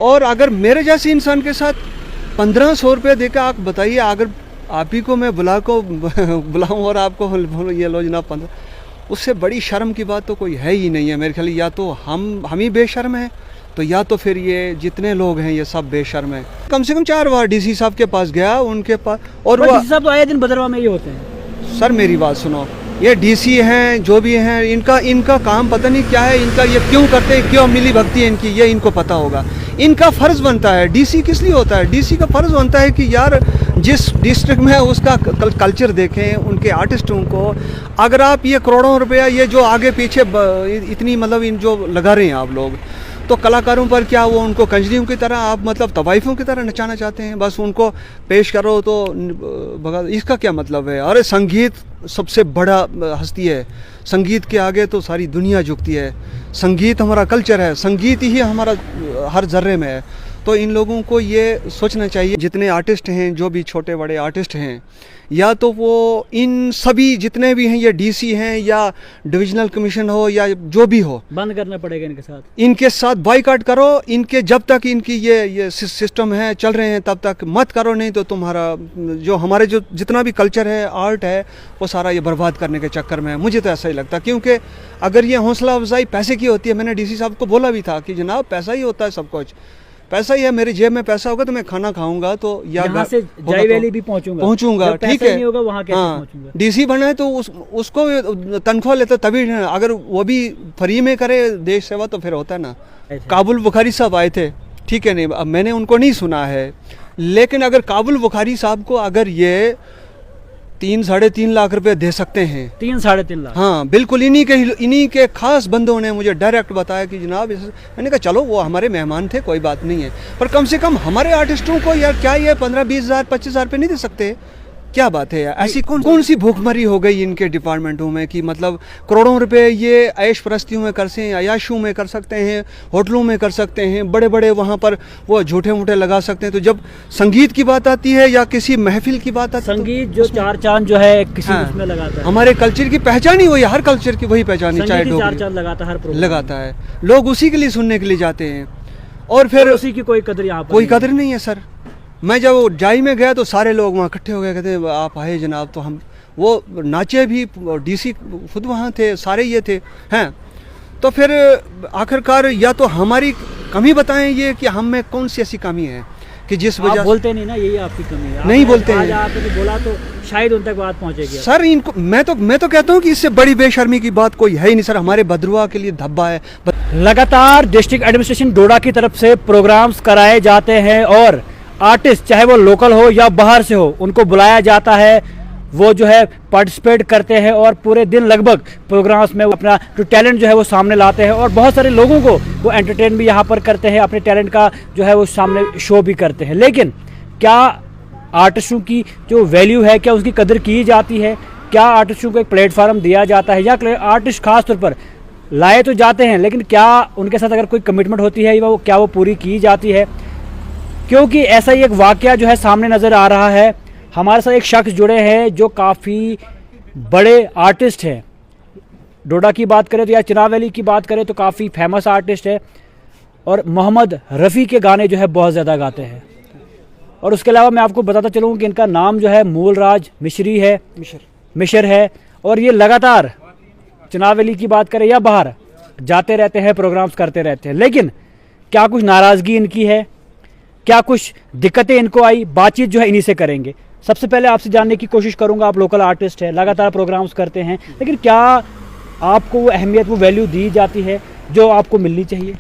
और अगर मेरे जैसे इंसान के साथ 1500 रुपये देकर आप बताइए, अगर आप ही को मैं बुलाऊँ और आपको ये लो जनाब 15, उससे बड़ी शर्म की बात तो कोई है ही नहीं है मेरे ख्याल। या तो हम ही बेशर्म हैं, तो या तो फिर ये जितने लोग हैं ये सब बेशर्म हैं। कम से कम 4 बार डीसी साहब के पास गया, उनके पास, और वो डीसी साहब तो आए दिन भद्रवाह में ही होते हैं। सर मेरी बात सुनो, ये डीसी हैं जो भी हैं, इनका काम पता नहीं क्या है, इनका ये क्यों करते हैं, क्यों मिली भक्ति है इनकी, ये इनको पता होगा। इनका फ़र्ज़ बनता है, डीसी किस लिए होता है, डीसी का फ़र्ज़ बनता है कि यार जिस डिस्ट्रिक्ट में उसका कल्चर देखें, उनके आर्टिस्टों को। अगर आप ये करोड़ों रुपया ये जो आगे पीछे इतनी मतलब इन जो लगा रहे हैं आप लोग, तो कलाकारों पर क्या वो उनको कंजरियों की तरह आप मतलब तवाइफों की तरह नचाना चाहते हैं, बस उनको पेश करो तो भगा, इसका क्या मतलब है। अरे संगीत सबसे बड़ा हस्ती है, संगीत के आगे तो सारी दुनिया झुकती है। संगीत हमारा कल्चर है, संगीत ही हमारा हर जर्रे में है। तो इन लोगों को ये सोचना चाहिए, जितने आर्टिस्ट हैं, जो भी छोटे बड़े आर्टिस्ट हैं, या तो वो इन सभी जितने भी हैं, ये डीसी हैं या डिविजनल कमीशन हो या जो भी हो, बंद करना पड़ेगा इनके साथ बाइकआउट करो। इनके जब तक इनकी ये सिस्टम है चल रहे हैं तब तक मत करो, नहीं तो तुम्हारा जो हमारे जो जितना भी कल्चर है, आर्ट है, वो सारा ये बर्बाद करने के चक्कर में है। मुझे तो ऐसा ही लगता है, क्योंकि अगर ये हौसला अफजाई पैसे की होती है, मैंने डीसी साहब को बोला भी था कि जनाब पैसा ही होता है सब कुछ, पैसा ही है, मेरी जेब में पैसा होगा तो मैं खाना खाऊंगा, तो यहाँ से जाई वैली भी पहुंचूंगा, ठीक है। नहीं होगा वहाँ कैसे हाँ, पहुंचूंगा। डीसी बना है तो उसको तनख्वाह लेता तभी, अगर वो भी फ्री में करे देश सेवा तो फिर होता है ना। काबुल बुखारी साहब आए थे, ठीक है, नहीं अब मैंने उनको नहीं सुना है, लेकिन अगर काबुल बुखारी साहब को अगर ये 3-3.5 लाख रुपए दे सकते हैं, 3-3.5 लाख, हाँ बिल्कुल, इन्हीं के खास बंदों ने मुझे डायरेक्ट बताया कि जनाब मैंने कहा चलो वो हमारे मेहमान थे, कोई बात नहीं है, पर कम से कम हमारे आर्टिस्टों को यार क्या ये 15-20 हज़ार 25 हज़ार रुपये नहीं दे सकते? क्या बात है यार, ऐसी कौन सी भूखमरी हो गई इनके डिपार्टमेंटों में कि मतलब करोड़ों रुपए ये ऐश परस्तियों में कर सकते हैं, अयाशों में कर सकते हैं, होटलों में कर सकते हैं, बड़े बड़े वहाँ पर वो झूठे मूठे लगा सकते हैं। तो जब संगीत की बात आती है या किसी महफिल की बात आती है, संगीत जो 4 चांद जो है किसी उसमें लगाता है, हमारे कल्चर की पहचान ही वही, हर कल्चर की वही पहचान है, चाहे 4 चांद लगाता है, लोग उसी के लिए सुनने के लिए जाते हैं, और फिर उसी की कोई कदर यहाँ पर कोई कदर नहीं है सर। मैं जब जाई में गया तो सारे लोग वहाँ इकट्ठे हो गए, कहते आप आए जनाब, तो हम वो नाचे भी, डीसी खुद वहाँ थे, सारे ये थे हैं। तो फिर आखिरकार या तो हमारी कमी बताएं ये कि हम में कौन सी ऐसी कमी है कि जिस वजह, बोलते नहीं ना, यही आपकी कमी है, नहीं बोलते हैं। आज आपने तो बोला तो शायद उन तक बात पहुँचेगी सर। इनको मैं तो कहता हूँ कि इससे बड़ी बेशर्मी की बात कोई है ही नहीं सर। हमारे भद्रवाह के लिए धब्बा है। लगातार डिस्ट्रिक्ट एडमिनिस्ट्रेशन डोडा की तरफ से प्रोग्राम्स कराए जाते हैं और आर्टिस्ट चाहे वो लोकल हो या बाहर से हो, उनको बुलाया जाता है, वो जो है पार्टिसिपेट करते हैं और पूरे दिन लगभग प्रोग्राम्स में अपना जो टैलेंट जो है वो सामने लाते हैं, और बहुत सारे लोगों को वो एंटरटेन भी यहाँ पर करते हैं, अपने टैलेंट का जो है वो सामने शो भी करते हैं। लेकिन क्या आर्टिस्टों की जो वैल्यू है, क्या उसकी कदर की जाती है? क्या आर्टिस्टों को एक प्लेटफार्म दिया जाता है, या आर्टिस्ट खास तौर पर लाए तो जाते हैं, लेकिन क्या उनके साथ अगर कोई कमिटमेंट होती है वो पूरी की जाती है? क्योंकि ऐसा ही एक वाकया जो है सामने नज़र आ रहा है। हमारे साथ एक शख्स जुड़े हैं जो काफ़ी बड़े आर्टिस्ट हैं। डोडा की बात करें तो या चिनाब वैली की बात करें तो काफ़ी फेमस आर्टिस्ट है, और मोहम्मद रफ़ी के गाने जो है बहुत ज़्यादा गाते हैं। और उसके अलावा मैं आपको बताता चलूँ कि इनका नाम जो है मूलराज मिशर है, और ये लगातार चिनाब वैली की बात करें या बाहर जाते रहते हैं, प्रोग्राम्स करते रहते हैं। लेकिन क्या कुछ नाराज़गी इनकी है, क्या कुछ दिक्कतें इनको आई? बातचीत जो है इन्हीं से करेंगे। सबसे पहले आपसे जानने की कोशिश करूंगा, आप लोकल आर्टिस्ट हैं, लगातार प्रोग्राम्स करते हैं, लेकिन क्या आपको वो अहमियत, वो वैल्यू दी जाती है जो आपको मिलनी चाहिए?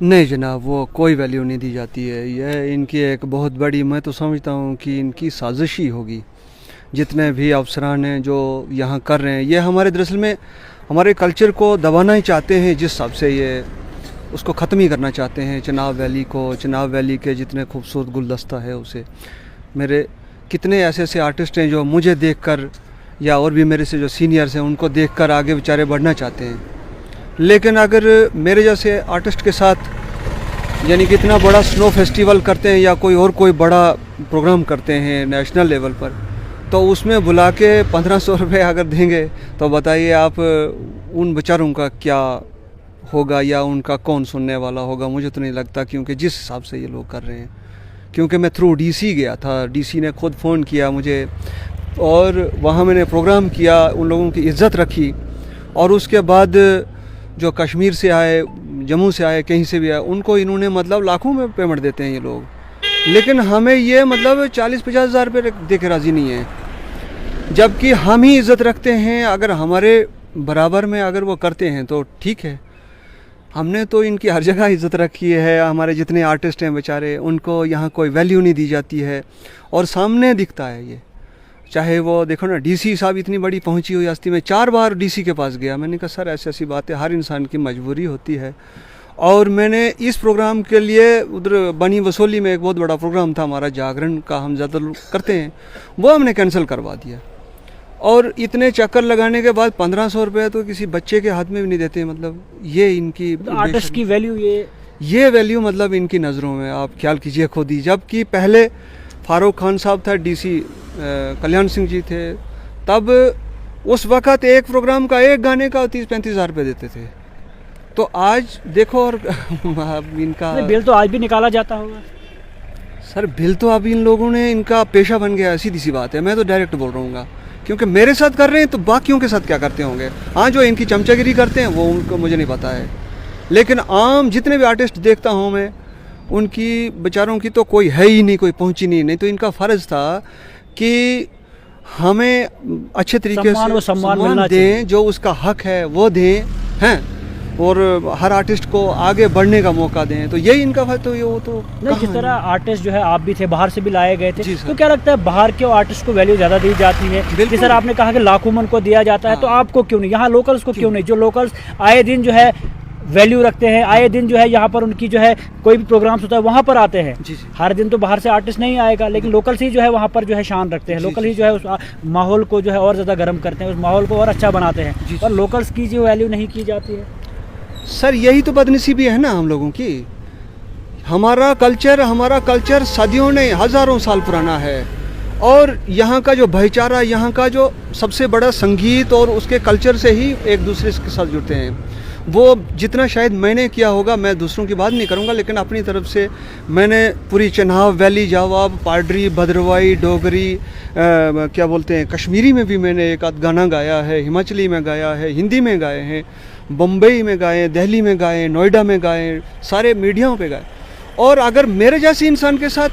नहीं जनाब, वो कोई वैल्यू नहीं दी जाती है। यह इनकी एक बहुत बड़ी, मैं तो समझता हूँ कि इनकी साजिश ही होगी। जितने भी अफसरान हैं जो यहाँ कर रहे हैं, ये हमारे दरअसल में हमारे कल्चर को दबाना ही चाहते हैं, जिस हिसाब से ये उसको ख़त्म ही करना चाहते हैं। चिनाब वैली को, चिनाब वैली के जितने खूबसूरत गुलदस्ता है उसे, मेरे कितने ऐसे आर्टिस्ट हैं जो मुझे देखकर या और भी मेरे से जो सीनियर्स हैं उनको देखकर आगे बेचारे बढ़ना चाहते हैं। लेकिन अगर मेरे जैसे आर्टिस्ट के साथ यानी कि इतना बड़ा स्नो फेस्टिवल करते हैं या कोई बड़ा प्रोग्राम करते हैं नेशनल लेवल पर, तो उसमें बुला के 1500 रुपये अगर देंगे तो बताइए आप उन बेचारों का क्या होगा या उनका कौन सुनने वाला होगा, मुझे तो नहीं लगता, क्योंकि जिस हिसाब से ये लोग कर रहे हैं। क्योंकि मैं थ्रू डीसी गया था, डीसी ने खुद फ़ोन किया मुझे और वहाँ मैंने प्रोग्राम किया, उन लोगों की इज़्ज़त रखी। और उसके बाद जो कश्मीर से आए, जम्मू से आए, कहीं से भी आए, उनको इन्होंने मतलब लाखों में पेमेंट देते हैं ये लोग, लेकिन हमें ये मतलब 40-50 हज़ार रुपये दे के राज़ी नहीं है, जबकि हम ही इज़्ज़त रखते हैं। अगर हमारे बराबर में अगर वो करते हैं तो ठीक है। हमने तो इनकी हर जगह इज़्ज़त रखी है। हमारे जितने आर्टिस्ट हैं बेचारे, उनको यहाँ कोई वैल्यू नहीं दी जाती है और सामने दिखता है ये। चाहे वो देखो ना, डीसी साहब इतनी बड़ी पहुँची हुई हस्ती में 4 बार डीसी के पास गया। मैंने कहा सर ऐसी ऐसी बात है, हर इंसान की मजबूरी होती है। और मैंने इस प्रोग्राम के लिए उधर बनी वसूली में एक बहुत बड़ा प्रोग्राम था हमारा, जागरण का हम ज़्यादा करते हैं, वो हमने कैंसिल करवा दिया। और इतने चक्कर लगाने के बाद 1500 रुपये तो किसी बच्चे के हाथ में भी नहीं देते। मतलब ये इनकी आर्टिस्ट की वैल्यू, ये वैल्यू मतलब इनकी नज़रों में आप ख्याल कीजिए खुद ही। जबकि पहले फारूक खान साहब था, डीसी कल्याण सिंह जी थे, तब उस वक़्त एक प्रोग्राम का, एक गाने का 30-35 हज़ार रुपये देते थे। तो आज देखो और इनका बिल तो आज भी निकाला जाता होगा सर। बिल तो अब इन लोगों ने, इनका पेशा बन गया है, सीधी सी बात है। मैं तो डायरेक्ट बोल रहा हूँ, क्योंकि मेरे साथ कर रहे हैं तो बाकियों के साथ क्या करते होंगे। हाँ, जो इनकी चमचागिरी करते हैं वो उनको मुझे नहीं पता है, लेकिन आम जितने भी आर्टिस्ट देखता हूँ मैं, उनकी बेचारों की तो कोई है ही नहीं, कोई पहुँची नहीं। तो इनका फ़र्ज़ था कि हमें अच्छे तरीके से सम्मान दें, जो उसका हक है वो दें, हैं, और हर आर्टिस्ट को आगे बढ़ने का मौका दें। तो यही इनका फर्ज। तो ये वो तो नहीं, जिस तरह आर्टिस्ट जो है, आप भी थे, बाहर से भी लाए गए थे, तो क्या लगता है बाहर के आर्टिस्ट को वैल्यू ज़्यादा दी जाती है? जिस तरह आपने कहा कि लाखों मन को दिया जाता है, तो आपको क्यों नहीं, यहाँ लोकल्स को क्यों नहीं? जो लोकल्स आए दिन जो है वैल्यू रखते हैं, आए दिन जो है यहाँ पर उनकी जो है कोई भी प्रोग्राम्स होता है वहाँ पर आते हैं। हर दिन तो बाहर से आर्टिस्ट नहीं आएगा, लेकिन लोकल्स ही जो है वहाँ पर जो है शान रखते हैं। लोकल ही जो है उस माहौल को जो है और ज़्यादा गर्म करते हैं, उस माहौल को और अच्छा बनाते हैं, और लोकल्स की जो वैल्यू नहीं की जाती है। सर यही तो बदनसीबी है ना हम लोगों की। हमारा कल्चर सदियों नहीं, हज़ारों साल पुराना है, और यहाँ का जो भाईचारा, यहाँ का जो सबसे बड़ा संगीत और उसके कल्चर से ही एक दूसरे के साथ जुड़ते हैं। वो जितना शायद मैंने किया होगा, मैं दूसरों की बात नहीं करूँगा, लेकिन अपनी तरफ से मैंने पूरी चनाब वैली, जावाब, पाडरी, भद्रवाही, डोगरी, क्या बोलते हैं, कश्मीरी में भी मैंने एक आध गाना गाया है, हिमाचली में गाया है, हिंदी में गाए हैं, बम्बई में गाए, दिल्ली में गाए, नोएडा में गाए, सारे मीडियाओं पे गाए। और अगर मेरे जैसे इंसान के साथ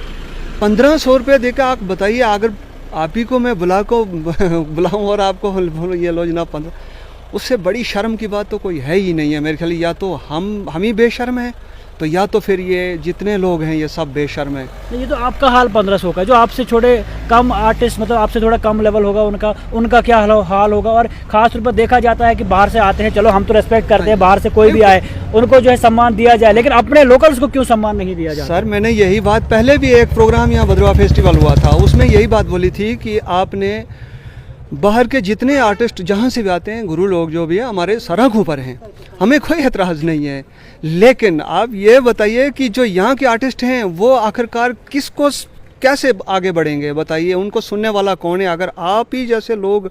1500 रुपये देकर आप बताइए, अगर आप ही को मैं बुलाऊँ और आपको ये लो जनाब 15, उससे बड़ी शर्म की बात तो कोई है ही नहीं है मेरे ख्याल। या तो हम ही बेशर्म हैं, तो या तो फिर ये जितने लोग हैं ये सब बेशर्म हैं। ये तो आपका हाल 1500 का, जो आपसे छोटे कम आर्टिस्ट, मतलब आपसे थोड़ा कम लेवल होगा, उनका क्या हाल होगा। और ख़ास तौर पर देखा जाता है कि बाहर से आते हैं, चलो हम तो रेस्पेक्ट करते हैं, बाहर से कोई भी आए उनको जो है सम्मान दिया जाए, लेकिन अपने लोकल्स को क्यों सम्मान नहीं दिया जाए? सर मैंने यही बात, पहले भी एक प्रोग्राम यहाँ भद्रवाह फेस्टिवल हुआ था, उसमें यही बात बोली थी कि आपने बाहर के जितने आर्टिस्ट जहाँ से भी आते हैं, गुरु लोग जो भी है, हमारे सराखों पर हैं, हमें कोई एतराज़ नहीं है। लेकिन आप ये बताइए कि जो यहाँ के आर्टिस्ट हैं वो आखिरकार किसको कैसे आगे बढ़ेंगे बताइए? उनको सुनने वाला कौन है? अगर आप ही जैसे लोग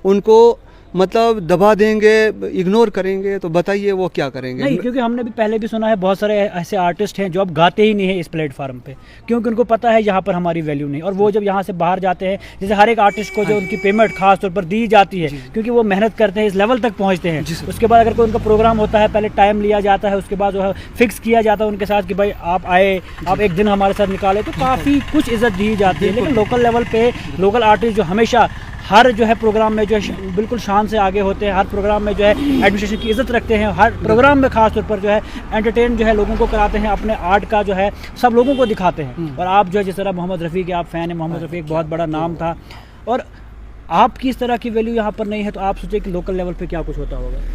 उनको मतलब दबा देंगे, इग्नोर करेंगे, तो बताइए वो क्या करेंगे? नहीं, क्योंकि हमने भी पहले भी सुना है बहुत सारे ऐसे आर्टिस्ट हैं जो अब गाते ही नहीं है इस प्लेटफार्म पे, क्योंकि उनको पता है यहाँ पर हमारी वैल्यू नहीं। और वो जब यहाँ से बाहर जाते हैं, जैसे हर एक आर्टिस्ट को जो उनकी पेमेंट खास तौर पर दी जाती है, क्योंकि वो मेहनत करते हैं, इस लेवल तक पहुँचते हैं। उसके बाद अगर कोई उनका प्रोग्राम होता है, पहले टाइम लिया जाता है, उसके बाद जो है फिक्स किया जाता है उनके साथ कि भाई आप आए, आप एक दिन हमारे साथ निकाले, तो काफ़ी कुछ इज्जत दी जाती है। लेकिन लोकल लेवल पे लोकल आर्टिस्ट जो हमेशा हर जो है प्रोग्राम में जो है बिल्कुल शान से आगे होते हैं, हर प्रोग्राम में जो है एडमिनिस्ट्रेशन की इज्जत रखते हैं, हर प्रोग्राम में खास तौर पर जो है एंटरटेन जो है लोगों को कराते हैं, अपने आर्ट का जो है सब लोगों को दिखाते हैं। और आप जो है जिस तरह मोहम्मद रफ़ी के आप फ़ैन हैं, मोहम्मद रफ़ी एक बहुत बड़ा नाम था, और आपकी इस तरह की वैल्यू यहाँ पर नहीं है, तो आप सोचें कि लोकल लेवल पर क्या कुछ होता होगा।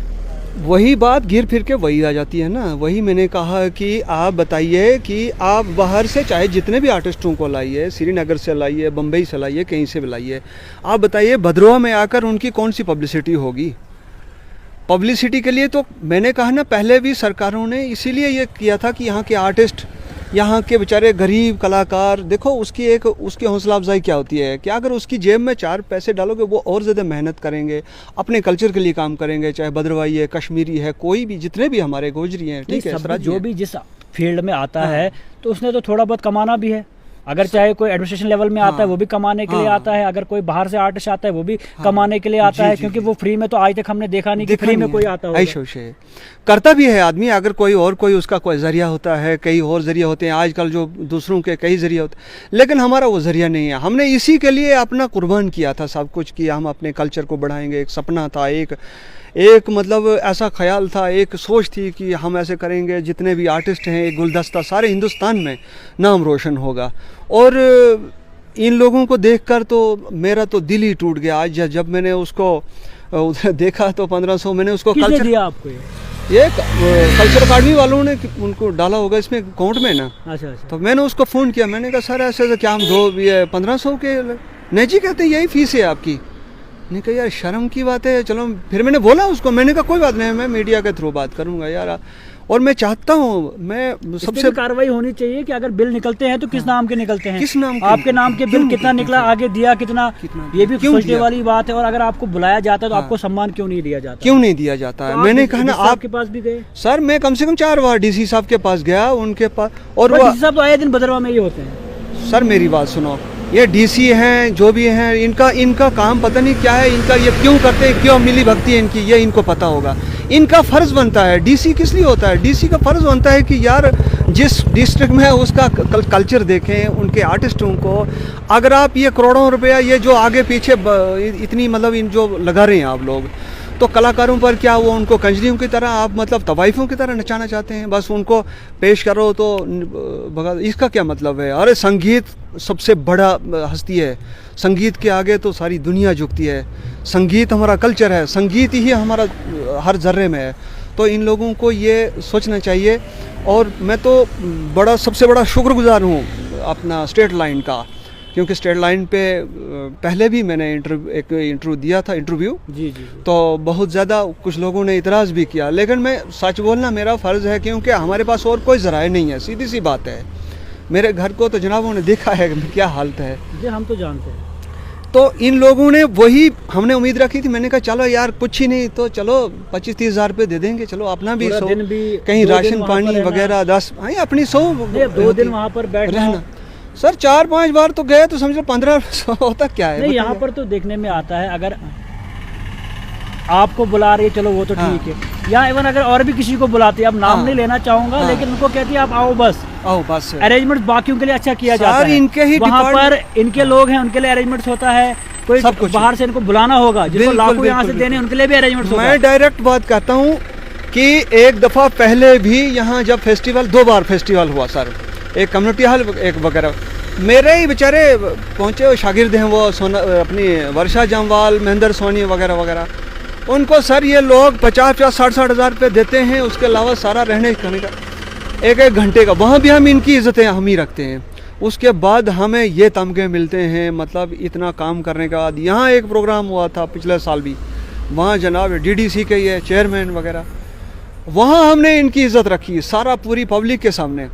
वही बात घिर फिर के वही आ जाती है ना। वही मैंने कहा कि आप बताइए कि आप बाहर से चाहे जितने भी आर्टिस्टों को लाइए, श्रीनगर से लाइए, बम्बई से लाइए, कहीं से भी लाइए, आप बताइए भद्रवाह में आकर उनकी कौन सी पब्लिसिटी होगी? पब्लिसिटी के लिए तो मैंने कहा ना, पहले भी सरकारों ने इसीलिए ये किया था कि यहाँ के आर्टिस्ट यहाँ के बेचारे गरीब कलाकार, देखो उसकी हौसला अफजाई क्या होती है कि अगर उसकी जेब में 4 पैसे डालोगे वो और ज़्यादा मेहनत करेंगे, अपने कल्चर के लिए काम करेंगे, चाहे भद्रवाही है, कश्मीरी है, कोई भी, जितने भी हमारे गोजरी हैं, ठीक है, सब जो भी जिस फील्ड में आता है तो उसने तो थोड़ा बहुत कमाना भी है। अगर चाहे कोई एडमिनिस्ट्रेशन लेवल में आता है वो भी कमाने के लिए आता है, अगर कोई बाहर से आर्टिस्ट आता है वो भी कमाने के लिए आता है, क्योंकि वो फ्री में तो आज तक हमने देखा नहीं कि फ्री में कोई आता होगा। करता भी है आदमी, अगर कोई उसका कोई जरिया होता है, कई और जरिया होते हैं, आजकल जो दूसरों के कई जरिया होते हैं, लेकिन हमारा वो जरिया नहीं है। हमने इसी के लिए अपना कुर्बान किया था सब कुछ, कि हम अपने कल्चर को बढ़ाएंगे। एक सपना था, एक मतलब ऐसा ख्याल था, एक सोच थी कि हम ऐसे करेंगे, जितने भी आर्टिस्ट हैं, एक गुलदस्ता सारे हिंदुस्तान में नाम रोशन होगा। और इन लोगों को देखकर तो मेरा तो दिल ही टूट गया। आज जब मैंने उसको उधर देखा तो 1500 मैंने उसको कल्चर दिया आपको ये कल्चर अकाडमी वालों ने उनको डाला होगा इसमें अकाउंट में ना। अच्छा। तो मैंने उसको फ़ोन किया, मैंने कहा सर ऐसे क्या हम 1500 के नहीं जी, कहते यही फीस है आपकी। नहीं कहा यार शर्म की बात है। चलो फिर मैंने बोला उसको, मैंने कहा कोई बात नहीं, मैं मीडिया के थ्रू बात करूंगा यार। और मैं चाहता हूँ, मैं सबसे कार्रवाई होनी चाहिए कि अगर बिल निकलते हैं तो किस नाम के निकलते हैं, किस नाम के, आपके नाम के बिल कितना निकला, आगे दिया कितना, ये भी सोचने वाली बात है। और अगर आपको बुलाया जाता है तो आपको सम्मान क्यों नहीं दिया जाता? क्यों नहीं दिया जाता है? मैंने कहा ना, आपके पास भी गए सर, मैं कम से कम 4 बार डीसी साहब के पास गया, उनके पास। और डीसी साहब तो आए दिन भद्रवाह में ही होते हैं। सर मेरी बात सुनो, ये डीसी हैं जो भी हैं, इनका काम पता नहीं क्या है, इनका ये क्यों करते हैं, क्यों मिली भक्ति है इनकी, ये इनको पता होगा। इनका फ़र्ज़ बनता है, डीसी किस लिए होता है, डीसी का फ़र्ज़ बनता है कि यार जिस डिस्ट्रिक्ट में है उसका कल्चर देखें, उनके आर्टिस्टों को। अगर आप ये करोड़ों रुपया ये जो आगे पीछे इतनी मतलब इन जो लगा रहे हैं आप लोग, तो कलाकारों पर क्या वो उनको कंजरियों की तरह आप मतलब तवाइफों की तरह नचाना चाहते हैं? बस उनको पेश करो तो भगा, इसका क्या मतलब है? अरे संगीत सबसे बड़ा हस्ती है, संगीत के आगे तो सारी दुनिया झुकती है। संगीत हमारा कल्चर है, संगीत ही हमारा हर जर्रे में है। तो इन लोगों को ये सोचना चाहिए। और मैं तो सबसे बड़ा शुक्रगुजार हूँ अपना स्टेट लाइन का, क्योंकि स्टेट लाइन पे पहले भी मैंने इंटरव्यू दिया था, जी। तो बहुत ज़्यादा कुछ लोगों ने इतराज़ भी किया, लेकिन मैं सच बोलना मेरा फ़र्ज़ है, क्योंकि हमारे पास और कोई ज़राए नहीं है, सीधी सी बात है। मेरे घर को तो जनाबों ने देखा है क्या हालत है जी, हम तो जानते हैं। तो इन लोगों ने वही हमने उम्मीद रखी थी। मैंने कहा चलो यार कुछ ही नहीं तो चलो 25-30 हज़ार रुपये दे देंगे, चलो अपना भी कहीं राशन पानी वगैरह 10 अपनी 2 दिन वहाँ पर बैठना। सर 4-5 बार तो गए तो समझो 1500 होता क्या है? नहीं, यहाँ पर तो देखने में आता है, अगर आपको बुला रही है चलो वो तो ठीक है, यहाँ इवन अगर और भी किसी को बुलाते हैं, अब नाम नहीं लेना चाहूंगा, लेकिन उनको कहती है आप आओ बस अरेंजमेंट बाकियों के लिए अच्छा किया जाता है। इनके ही वहाँ पर इनके लोग हैं, उनके लिए अरेंजमेंट्स होता है। कोई बाहर से इनको बुलाना होगा, जिसको लाखों यहाँ से देने, उनके लिए भी अरेंजमेंट्स होगा। मैं डायरेक्ट बात कहता हूँ कि एक दफ़ा पहले भी यहाँ जब फेस्टिवल 2 बार फेस्टिवल हुआ सर, एक कम्युनिटी हॉल एक वगैरह, मेरे ही बेचारे पहुँचे शागिर्द हैं वो अपनी वर्षा जामवाल, महेंद्र सोनी वगैरह वगैरह, उनको सर ये लोग 50-60 हज़ार रुपये देते हैं, उसके अलावा सारा रहने खाने का 1-1 घंटे का, वहाँ भी हम इनकी इज़्ज़तें हम ही रखते हैं। उसके बाद हमें ये तमगे मिलते हैं, मतलब इतना काम करने के बाद। यहाँ एक प्रोग्राम हुआ था पिछले साल भी, वहाँ जनाब डीडीसी के ये चेयरमैन वगैरह, वहाँ हमने इनकी इज़्ज़त रखी सारा पूरी पब्लिक के सामने।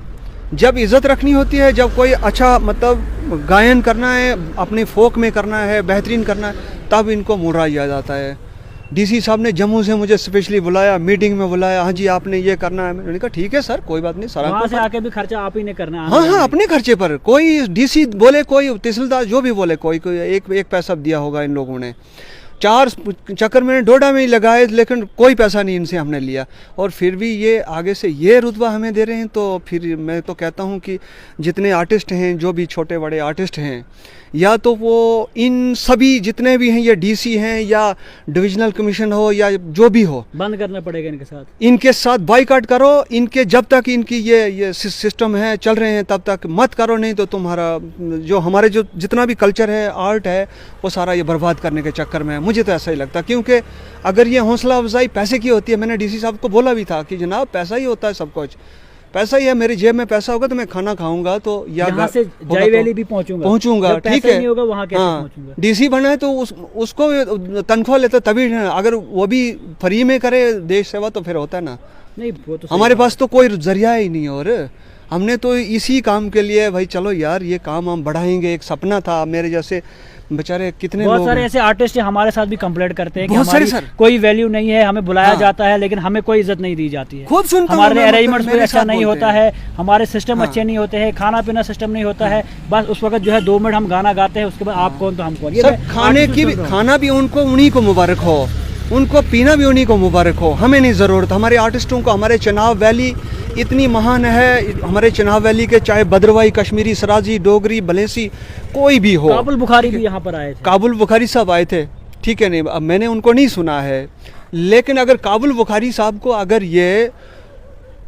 जब इज़्ज़त रखनी होती है, जब कोई अच्छा मतलब गायन करना है, अपने फोक में करना है, बेहतरीन करना है, तब इनको मुर्रा याद आता है। डीसी साहब ने जम्मू से मुझे स्पेशली बुलाया, मीटिंग में बुलाया, हाँ जी आपने ये करना है। मैंने कहा ठीक है सर, कोई बात नहीं, सारा वहाँ से आके भी खर्चा आप ही ने करना है। हाँ, अपने खर्चे पर। कोई डीसी बोले, कोई तहसीलदार जो भी बोले, कोई एक पैसा दिया होगा इन लोगों ने। 4 चक्कर मैंने डोडा में ही लगाए, लेकिन कोई पैसा नहीं इनसे हमने लिया। और फिर भी ये आगे से ये रुतबा हमें दे रहे हैं। तो फिर मैं तो कहता हूँ कि जितने आर्टिस्ट हैं, जो भी छोटे बड़े आर्टिस्ट हैं, या तो वो इन सभी जितने भी हैं, ये डीसी हैं या डिविजनल कमीशन हो या जो भी हो, बंद करना पड़ेगा इनके साथ बाइकाट करो। इनके जब तक इनकी ये सिस्टम है चल रहे हैं तब तक मत करो, नहीं तो तुम्हारा जो हमारे जो जितना भी कल्चर है, आर्ट है, वो सारा ये बर्बाद करने के चक्कर में है। मुझे तो ऐसा ही लगता है, क्योंकि अगर ये हौसला अफजाई पैसे की होती है, मैंने डीसी साहब को बोला भी था कि जनाब पैसा ही होता है सब कुछ, पैसा ही है, मेरी जेब में पैसा होगा तो मैं खाना खाऊंगा, तो यहाँ से जय वैली भी पहुंचूंगा, ठीक है। नहीं होगा वहाँ कैसे पहुंचूंगा? डीसी बना है तो उसको तनख्वाह लेता तभी, अगर वो भी फ्री में करे देश सेवा तो फिर होता है ना। नहीं, वो तो हमारे पास तो कोई जरिया ही नहीं है। और हमने तो इसी काम के लिए भाई चलो यार ये काम हम बढ़ाएंगे, एक सपना था। मेरे जैसे बेचारे कितने बहुत लोग सारे हैं। ऐसे आर्टिस्ट हैं हमारे साथ भी कंप्लेंट करते हैं कि बहुत सारे हमारी सर। कोई वैल्यू नहीं है, हमें बुलाया हाँ। जाता है लेकिन हमें कोई इज्जत नहीं दी जाती है। खूब सुनता हूँ हमारे मैं, मतलब अरेंजमेंट्स मेरे कोई अच्छा साथ नहीं बोलते होता हैं। है, हमारे सिस्टम हाँ। अच्छे नहीं होते हैं, खाना पीना सिस्टम नहीं होता है। बस उस वक्त जो है 2 मिनट हम गाना गाते हैं, उसके बाद आप कौन तो हम कौन। ये सर मैं खाने artist की को भी, सुन रहा हूँ। खाना भी उनको उन्हीं को मुबारक हो, उनको पीना भी उन्हीं को मुबारक हो, हमें नहीं ज़रूरत। हमारे आर्टिस्टों को, हमारे चनाब वैली इतनी महान है, हमारे चनाब वैली के चाहे बद्रवाई, कश्मीरी, सराजी, डोगरी, बलेसी कोई भी हो। काबुल बुखारी भी यहाँ पर आए थे। काबुल बुखारी साहब आए थे, ठीक है, नहीं अब मैंने उनको नहीं सुना है, लेकिन अगर काबुल बुखारी साहब को अगर ये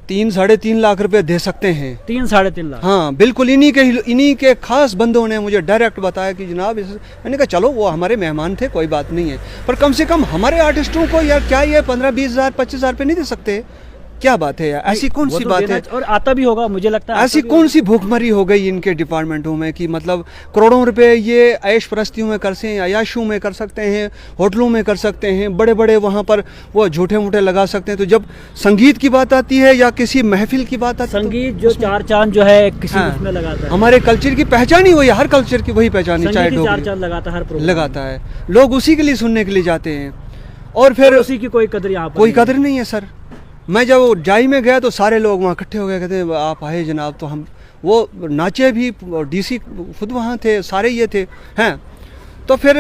3-3.5 लाख रुपए दे सकते हैं, 3-3.5 लाख। हाँ बिल्कुल, इन्हीं के खास बंदों ने मुझे डायरेक्ट बताया कि जनाब मैंने कहा चलो वो हमारे मेहमान थे, कोई बात नहीं है, पर कम से कम हमारे आर्टिस्टों को यार क्या ये 15-20 हज़ार 25 हज़ार रुपये नहीं दे सकते? क्या बात है यार, ऐसी कौन वो सी तो बात देना है? और आता भी होगा, मुझे लगता है ऐसी आता भी कौन सी भूखमरी हो गई इनके डिपार्टमेंटों में कि मतलब करोड़ों रुपए ये ऐश परस्तियों में कर सकते हैं, अयाशों में कर सकते हैं, होटलों में कर सकते हैं, बड़े बड़े वहाँ पर वो झूठे मूठे लगा सकते हैं। तो जब संगीत की बात आती है या किसी महफिल की बात आती है, संगीत जो 4 चांद जो है किसी हाँ। उसमें लगाता है, हमारे कल्चर की पहचान ही वही, हर कल्चर की वही पहचान है, चाहे संगीत ही 4 डोगरी चांद लगाता है हर प्रोग्राम लगाता है, लोग उसी के लिए सुनने के लिए जाते हैं। और फिर में। उसी की कोई कदर यहाँ पर कोई नहीं है। कदर नहीं है सर। मैं जब जाई में गया तो सारे लोग वहाँ इकट्ठे हो गए, कहते आप आए जनाब, तो हम वो नाचे भी, डीसी खुद वहाँ थे, सारे ये थे हैं। तो फिर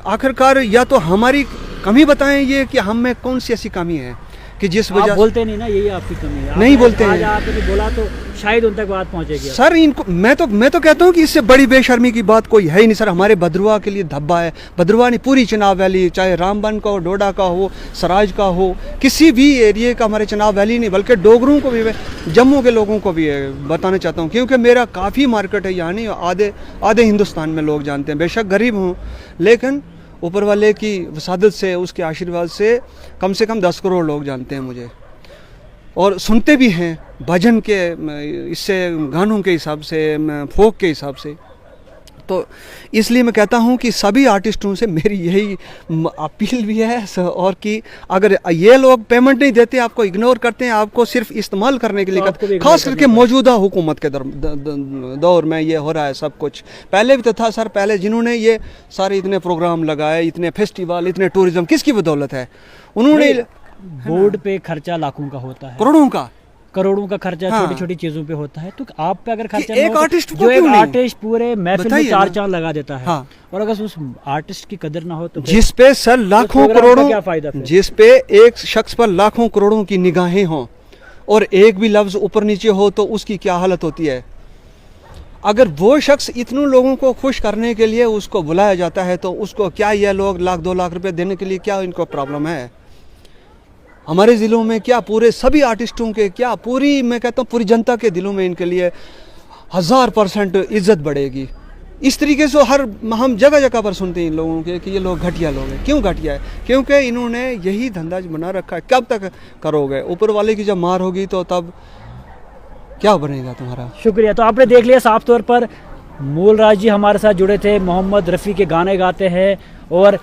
आखिरकार या तो हमारी कमी बताएं ये कि हम में कौन सी ऐसी कमी है कि जिस आप वजह बोलते नहीं ना, यही आपकी कमी है। नहीं आपने बोलते आज हैं। आपने बोला तो शायद उन तक बात पहुंचेगी। सर इनको मैं तो कहता हूँ कि इससे बड़ी बेशर्मी की बात कोई है ही नहीं सर। हमारे भद्रवा के लिए धब्बा है, भद्रवा नहीं पूरी चनाब वैली, चाहे रामबन का हो, डोडा का हो, सराज का हो, किसी भी एरिए का हमारे चनाब वैली नहीं बल्कि डोगरों को भी, जम्मू के लोगों को भी बताना चाहता हूँ, क्योंकि मेरा काफ़ी मार्केट है यहाँ, नहीं आधे हिंदुस्तान में लोग जानते हैं। बेशक गरीब हूँ लेकिन ऊपर वाले की वसादत से, उसके आशीर्वाद से कम 10 करोड़ लोग जानते हैं मुझे, और सुनते भी हैं भजन के, इससे गानों के हिसाब से, फोक के हिसाब से। तो इसलिए मैं कहता हूँ कि सभी आर्टिस्टों से मेरी यही अपील भी है और कि अगर ये लोग पेमेंट नहीं देते, आपको इग्नोर करते हैं, आपको सिर्फ इस्तेमाल करने के लिए तो आपको भी खास इग्नोर करके करना मौजूदा हुकूमत के दौर में ये हो रहा है सब कुछ। पहले भी तो था सर, पहले जिन्होंने ये सारे इतने प्रोग्राम लगाए, इतने फेस्टिवल, इतने टूरिज्म, किसकी बदौलत है? उन्होंने बोर्ड पे खर्चा लाखों का होता है, करोड़ों का खर्चा हाँ। छोटी छोटी चीजों पे होता है। तो आप पे अगर खर्चा एक ना हो तो आर्टिस्ट को जो एक क्यों नहीं? आर्टिस्ट पूरे महफिल में बताइए 4 ना। चांद लगा देता है, हाँ। और अगर उस आर्टिस्ट की कदर ना हो तो जिस पे सर लाखों प्रोग्राम का करोड़ों, क्या फायदा फिर? जिस पे एक शख्स पर लाखों करोड़ों की निगाहें हों और एक भी लफ्ज ऊपर नीचे हो तो उसकी क्या हालत होती है? अगर वो शख्स इतनों लोगों को खुश करने के लिए उसको बुलाया जाता है तो उसको क्या ये लोग 1-2 लाख रुपए देने के लिए क्या इनको प्रॉब्लम है? हमारे ज़िलों में क्या पूरे सभी आर्टिस्टों के, क्या पूरी, मैं कहता हूँ पूरी जनता के दिलों में इनके लिए 1000% इज्जत बढ़ेगी। इस तरीके से हम जगह जगह पर सुनते हैं इन लोगों के कि ये लोग घटिया लोग हैं। क्यों घटिया है? क्योंकि इन्होंने यही धंधा बना रखा है। कब तक करोगे? ऊपर वाले की जब मार होगी तो तब क्या बनेगा तुम्हारा? शुक्रिया। तो आपने देख लिया, साफ तौर पर मूलराज जी हमारे साथ जुड़े थे, मोहम्मद रफ़ी के गाने गाते हैं और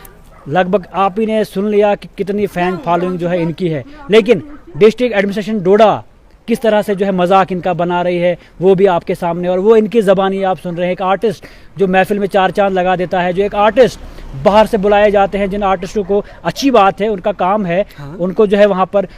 लगभग आप ही ने सुन लिया कि कितनी फ़ैन फॉलोइंग जो है इनकी है। लेकिन डिस्ट्रिक्ट एडमिनिस्ट्रेशन डोडा किस तरह से जो है मजाक इनका बना रही है वो भी आपके सामने, और वो इनकी ज़बानी आप सुन रहे हैं। एक आर्टिस्ट जो महफिल में 4 चांद लगा देता है, जो एक आर्टिस्ट बाहर से बुलाए जाते हैं, जिन आर्टिस्टों को अच्छी बात है, उनका काम है, उनको जो है वहाँ पर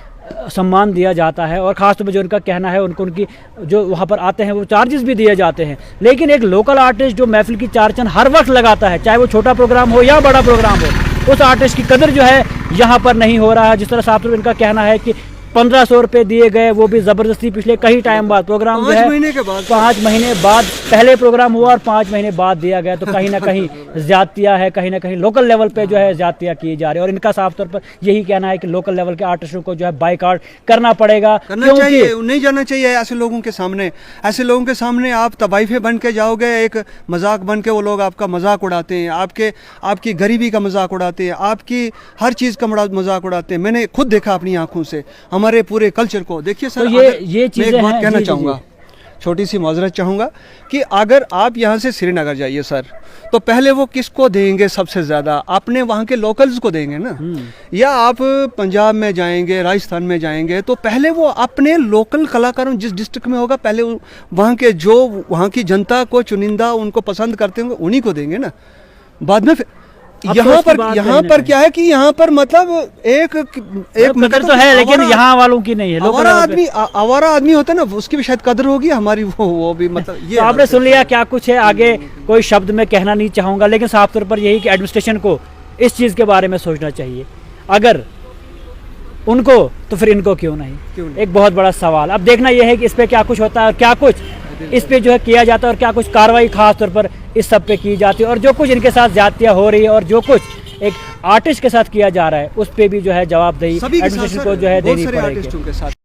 सम्मान दिया जाता है, और ख़ासतौर पर जो उनका कहना है उनको उनकी जो वहाँ पर आते हैं वो चार्जेस भी दिए जाते हैं। लेकिन एक लोकल आर्टिस्ट जो महफिल की 4 चांद हर वक्त लगाता है, चाहे वो छोटा प्रोग्राम हो या बड़ा प्रोग्राम हो, उस आर्टिस्ट की कदर जो है यहाँ पर नहीं हो रहा है। जिस तरह साफ तौर पर इनका कहना है कि 1500 रुपये दिए गए, वो भी ज़बरदस्ती पिछले कई टाइम बाद, प्रोग्राम जो है 5 महीने के बाद, 5 महीने बाद पहले प्रोग्राम हुआ और 5 महीने बाद दिया गया। तो कहीं ना कहीं ज़्यादतियाँ है, कहीं ना कहीं लोकल लेवल पे जो है ज़्यादतियाँ की जा रही है। और इनका साफ तौर पर यही कहना है कि लोकल लेवल के आर्टिस्टों को जो है बाइकआउट करना पड़ेगा, करना चाहिए, नहीं जाना चाहिए ऐसे लोगों के सामने। ऐसे लोगों के सामने आप तबाइफे बन के जाओगे, एक मजाक बन के वो लोग आपका मजाक उड़ाते हैं, आपकी गरीबी का मजाक उड़ाते हैं, आपकी हर चीज़ का मजाक उड़ाते हैं। मैंने खुद देखा अपनी आंखों से हमारे पूरे कल्चर को। देखिए सर, तो ये मैं चीज़ें एक बात हैं, कहना जी, जी, चाहूँगा, छोटी सी माजरत चाहूँगा कि अगर आप यहाँ से श्रीनगर जाइए सर, तो पहले वो किसको देंगे सबसे ज़्यादा? अपने वहाँ के लोकल्स को देंगे ना। या आप पंजाब में जाएंगे, राजस्थान में जाएंगे, तो पहले वो अपने लोकल कलाकारों जिस डिस्ट्रिक्ट में होगा, पहले वहाँ के जो वहाँ की जनता को चुनिंदा उनको पसंद करते होंगे उन्हीं को देंगे ना। बाद में यहाँ पर क्या है कि यहाँ पर मतलब एक कदर तो है, लेकिन यहाँ वालों की नहीं है। आवारा आदमी होता है ना, उसकी भी शायद कदर होगी, हमारी वो भी मतलब ये। तो आपने सुन लिया क्या कुछ है, आगे कोई शब्द में कहना नहीं चाहूँगा, लेकिन साफ तौर पर यही कि एडमिनिस्ट्रेशन को इस चीज़ के बारे में सोचना चाहिए। अगर उनको तो फिर इनको क्यों नहीं? एक बहुत बड़ा सवाल। अब देखना यह है कि इस पर क्या कुछ होता है और क्या कुछ इस पे जो है किया जाता है और क्या कुछ कार्रवाई खास तौर पर इस सब पे की जाती है, और जो कुछ इनके साथ ज्यादतियाँ हो रही है और जो कुछ एक आर्टिस्ट के साथ किया जा रहा है उस पे भी जो है जवाबदेही एडमिनिस्ट्रेशन को जो है देनी पड़ेगी।